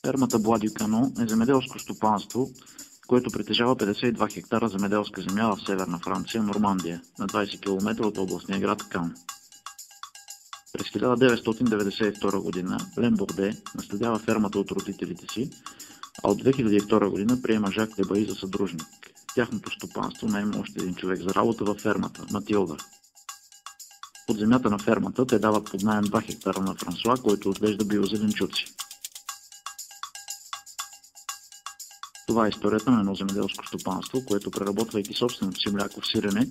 Фермата Бладюкано е земеделско стопанство, което притежава 52 хектара земеделска земя в северна Франция, Нормандия, на 20 км от областния град Кан. През 1992 година Лен Борде наследява фермата от родителите си, а от 2002 година приема Жак Лебаи за съдружник. Тяхното стопанство наема още един човек за работа във фермата – Матилда. От земята на фермата те дават под наем 2 хектара на Франсуа, който отглежда биозеленчуци. Това е историята на едно земеделско стопанство, което преработвайки собственото си мляко в сирене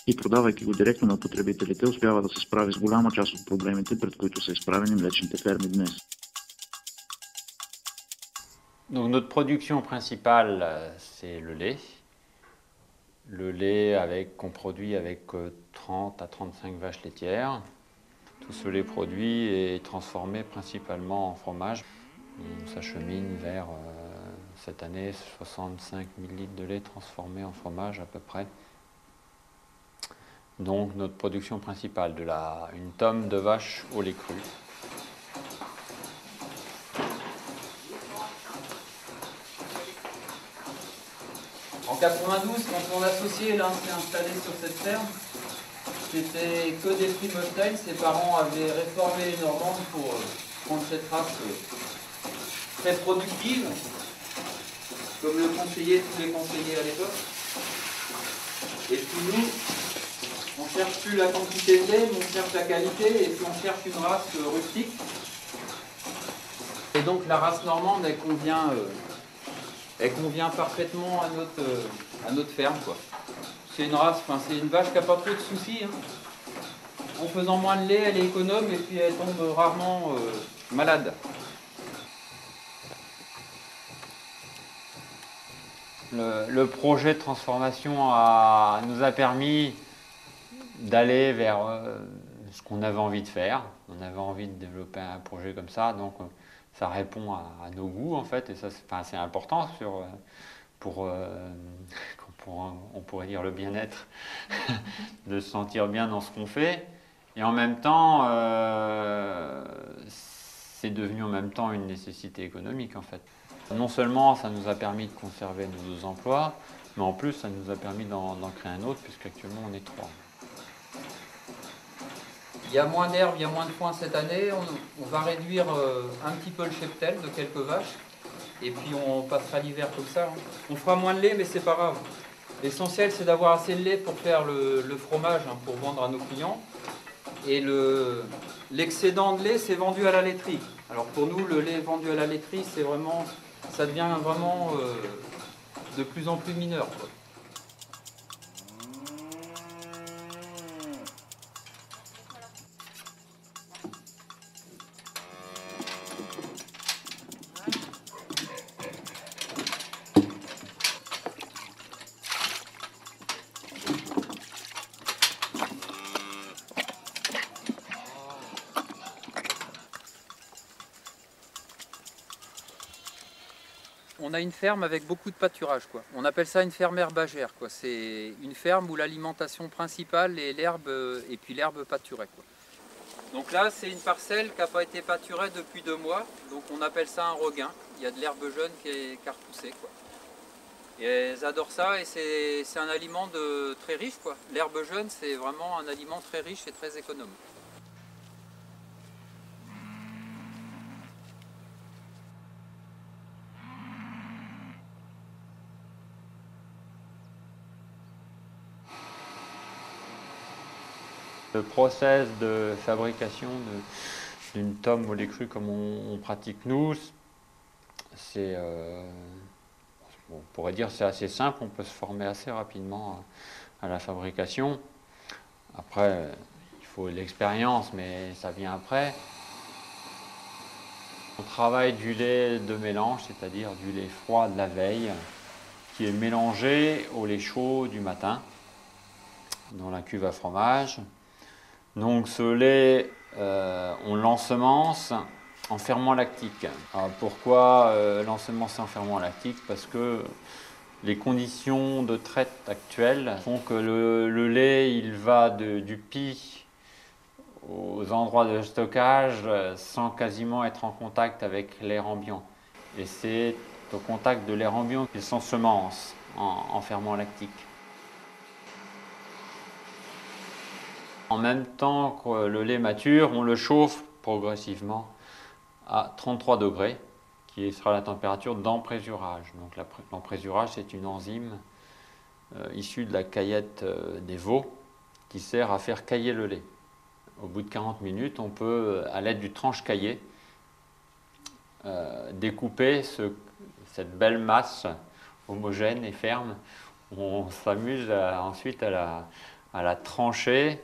и продавайки го директно на потребителите, успява да се справи с голяма част от проблемите, пред които са изправени млечните ферми днес. Donc notre production principale, c'est le lait. Le lait qu'on produit avec 30 à 35 vaches laitières. Tout ce lait produit est transformé principalement en fromage. On s'achemine vers cette année 65 000 litres de lait transformé en fromage à peu près. Donc notre production principale, une tonne de vache au lait cru. En 92, quand mon associé là s'est installé sur cette ferme, c'était que des fruits Holstein. Ses parents avaient réformé les Normandes pour prendre cette race très productive, comme le conseillaient tous les conseillers à l'époque. Et puis nous, on ne cherche plus la quantité de lait, mais on cherche la qualité, et puis on cherche une race rustique. Et donc la race normande, elle convient parfaitement à notre ferme, quoi. C'est une race, c'est une vache qui n'a pas trop de soucis, hein. En faisant moins de lait, elle est économe et puis elle tombe rarement malade. Le projet de transformation nous a permis d'aller vers ce qu'on avait envie de faire. On avait envie de développer un projet comme ça, donc ça répond à nos goûts en fait, et ça c'est important pour on pourrait dire le bien-être, de se sentir bien dans ce qu'on fait. Et en même temps, c'est devenu en même temps une nécessité économique en fait. Non seulement ça nous a permis de conserver nos 2 emplois, mais en plus ça nous a permis d'en créer un autre, puisqu'actuellement on est 3. Il y a moins d'herbe, il y a moins de foin cette année. On va réduire un petit peu le cheptel de quelques vaches. Et puis on passera l'hiver comme ça. On fera moins de lait, mais c'est pas grave. L'essentiel, c'est d'avoir assez de lait pour faire le fromage, hein, pour vendre à nos clients. Et l'excédent de lait, c'est vendu à la laiterie. Alors pour nous, le lait vendu à la laiterie, ça devient vraiment de plus en plus mineur, quoi. On a une ferme avec beaucoup de pâturage, quoi. On appelle ça une ferme herbagère, quoi. C'est une ferme où l'alimentation principale est l'herbe et puis l'herbe pâturée, quoi. Donc là, c'est une parcelle qui n'a pas été pâturée depuis 2 mois. Donc on appelle ça un regain. Il y a de l'herbe jeune qui a repoussé, quoi. Et elles adorent ça et c'est un aliment très riche, quoi. L'herbe jeune, c'est vraiment un aliment très riche et très économe. Le process de fabrication d'une tome au lait cru comme on pratique nous, c'est, on pourrait dire c'est assez simple, on peut se former assez rapidement à la fabrication. Après, il faut l'expérience, mais ça vient après. On travaille du lait de mélange, c'est-à-dire du lait froid de la veille, qui est mélangé au lait chaud du matin, dans la cuve à fromage. Donc ce lait, on l'ensemence en ferment lactique. Alors pourquoi l'ensemencer en ferment lactique? Parce que les conditions de traite actuelles font que le lait il va du pis aux endroits de stockage sans quasiment être en contact avec l'air ambiant. et c'est au contact de l'air ambiant qu'il s'ensemence en ferment lactique. En même temps que le lait mature, on le chauffe progressivement à 33 degrés, qui sera la température d'emprésurage. Donc l'emprésurage, c'est une enzyme issue de la caillette des veaux qui sert à faire cailler le lait. Au bout de 40 minutes, on peut, à l'aide du tranche-caillé, découper cette belle masse homogène et ferme. On s'amuse ensuite à la trancher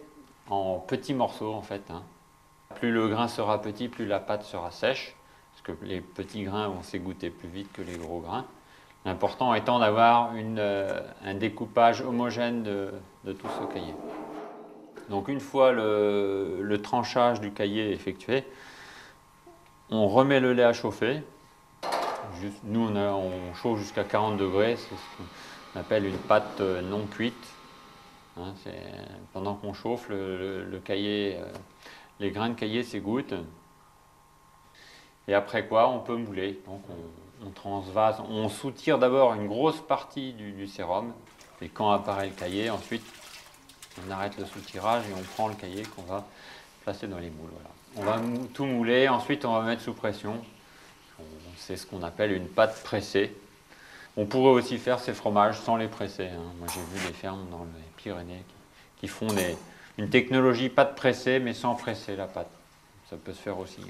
en petits morceaux en fait. Plus le grain sera petit, plus la pâte sera sèche, parce que les petits grains vont s'égoutter plus vite que les gros grains. L'important étant d'avoir un découpage homogène de tout ce caillé. Donc une fois le tranchage du caillé effectué, on remet le lait à chauffer. Nous on chauffe jusqu'à 40 degrés, c'est ce qu'on appelle une pâte non cuite. Pendant qu'on chauffe, le caillé, les grains de caillé s'égouttent. Et après quoi, on peut mouler. Donc on transvase, on soutire d'abord une grosse partie du sérum. Et quand apparaît le caillé, ensuite on arrête le soutirage et on prend le caillé qu'on va placer dans les moules. Voilà. On va tout mouler, ensuite on va mettre sous pression. C'est ce qu'on appelle une pâte pressée. On pourrait aussi faire ces fromages sans les presser. Moi j'ai vu des fermes dans les Pyrénées qui font une technologie pâte pressée mais sans presser la pâte. Ça peut se faire aussi.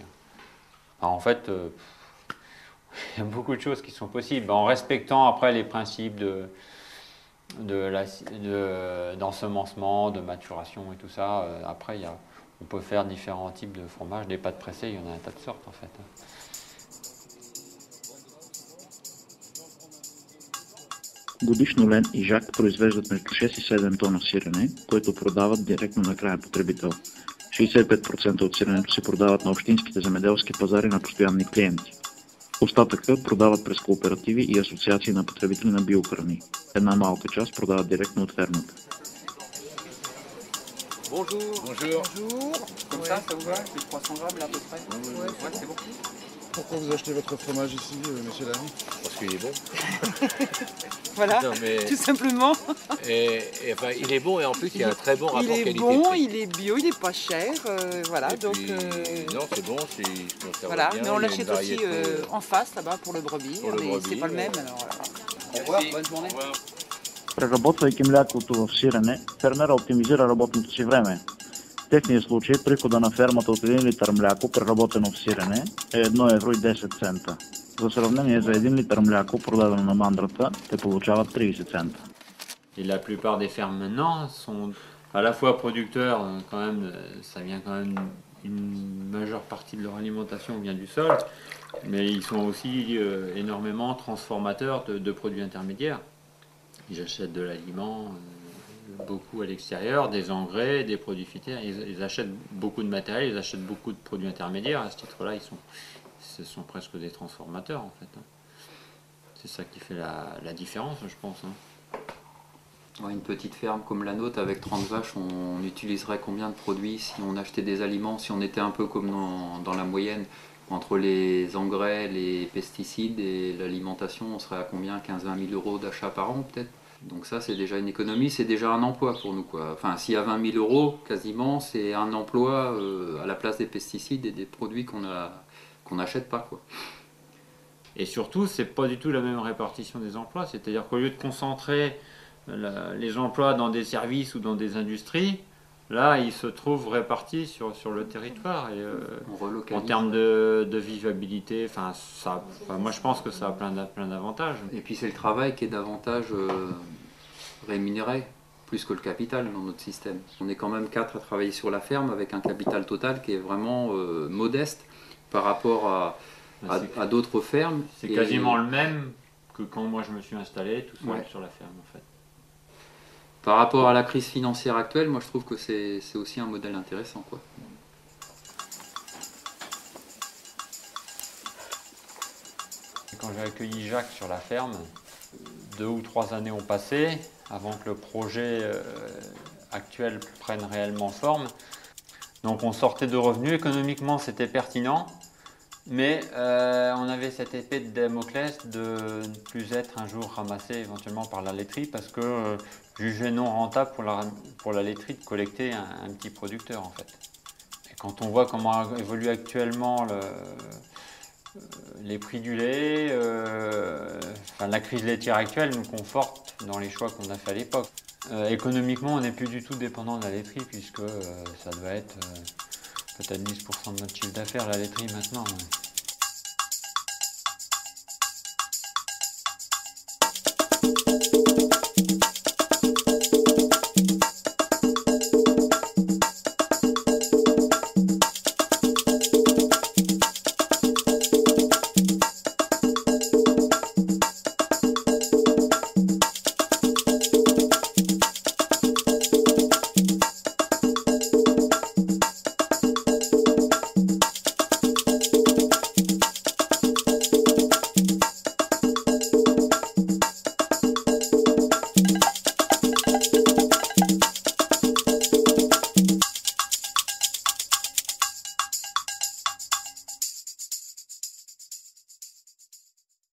Alors, en fait, il y a beaucoup de choses qui sont possibles en respectant après les principes d'ensemencement, de maturation et tout ça. Après, on peut faire différents types de fromages. Des pâtes pressées, il y en a un tas de sortes en fait. Годишно Лен и Жак произвеждат между 6 и 7 тона сирене, което продават директно на краен потребител. 65% от сиренето се продават на общинските земеделски пазари на постоянни клиенти. Остатъка продават през кооперативи и асоциации на потребители на биохрани. Една малка част продават директно от фермата. Bonjour. Bonjour. Bonjour. Comme ça vous va? C'est 300 grammes là à peu près? Ouais, c'est bon. Pourquoi vous achetez votre fromage ici, monsieur l'ami? Parce qu'il est bon. Voilà, Non, mais, tout simplement. enfin, il est bon et en plus il y a un très bon rapport Il est qualité-prix. bon, il est bio, il est pas cher, voilà. Et Donc, puis, non, c'est bon, je se conserve voilà. bien, Mais on il y a l'achète une aussi variété. en face là-bas pour le brebis, Pour le mais brebis, c'est pas le même. ouais. Alors, voilà. Au revoir, bonne journée. Преработвайки млякото в сирене, фермера оптимизира работното си време. В техния случай прихода на фермата от 1 литър мляко, преработено в сирене, е 1,10 евро. За сравнение, за 1 литър мляко, продадено на мандрата, те получават 30 цента. Et la plupart des fermes maintenant sont à la fois producteurs, quand même, ça vient quand même, une majeure partie de leur alimentation vient du sol, mais ils sont aussi énormément transformateurs de produits intermédiaires. Ils achètent de l'aliment, beaucoup à l'extérieur, des engrais, des produits phytosanitaires. Ils achètent beaucoup de matériel, ils achètent beaucoup de produits intermédiaires. À ce titre-là, ce sont presque des transformateurs en fait. C'est ça qui fait la différence, je pense. Une petite ferme comme la nôtre avec 30 vaches, on utiliserait combien de produits si on achetait des aliments, si on était un peu comme dans la moyenne, entre les engrais, les pesticides et l'alimentation, on serait à combien? 15-20 000 euros d'achat par an peut-être? Donc ça c'est déjà une économie, c'est déjà un emploi pour nous, quoi. Enfin s'il y a 20 000 euros, quasiment c'est un emploi à la place des pesticides et des produits qu'on n'achète pas, quoi. Et surtout, c'est pas du tout la même répartition des emplois, c'est-à-dire qu'au lieu de concentrer les emplois dans des services ou dans des industries, là, ils se trouvent répartis sur le territoire. Et, en termes de vivabilité, moi je pense que ça a plein d'avantages. Et puis c'est le travail qui est davantage rémunéré, plus que le capital dans notre système. On est quand même 4 à travailler sur la ferme avec un capital total qui est vraiment modeste par rapport à d'autres fermes. C'est quasiment le même que quand moi je me suis installé tout seul sur la ferme en fait. Par rapport à la crise financière actuelle, moi je trouve que c'est aussi un modèle intéressant, quoi. Quand j'ai accueilli Jacques sur la ferme, 2 ou 3 années ont passé avant que le projet actuel prenne réellement forme. Donc on sortait de revenus, économiquement c'était pertinent, Mais on avait cette épée de Damoclès de ne plus être un jour ramassé éventuellement par la laiterie parce que jugé non rentable pour la laiterie de collecter un petit producteur en fait. Et quand on voit comment évolue actuellement les prix du lait, la crise laitière actuelle nous conforte dans les choix qu'on a fait à l'époque. Économiquement, on n'est plus du tout dépendant de la laiterie puisque ça doit être peut-être 10% de notre chiffre d'affaires la laiterie maintenant.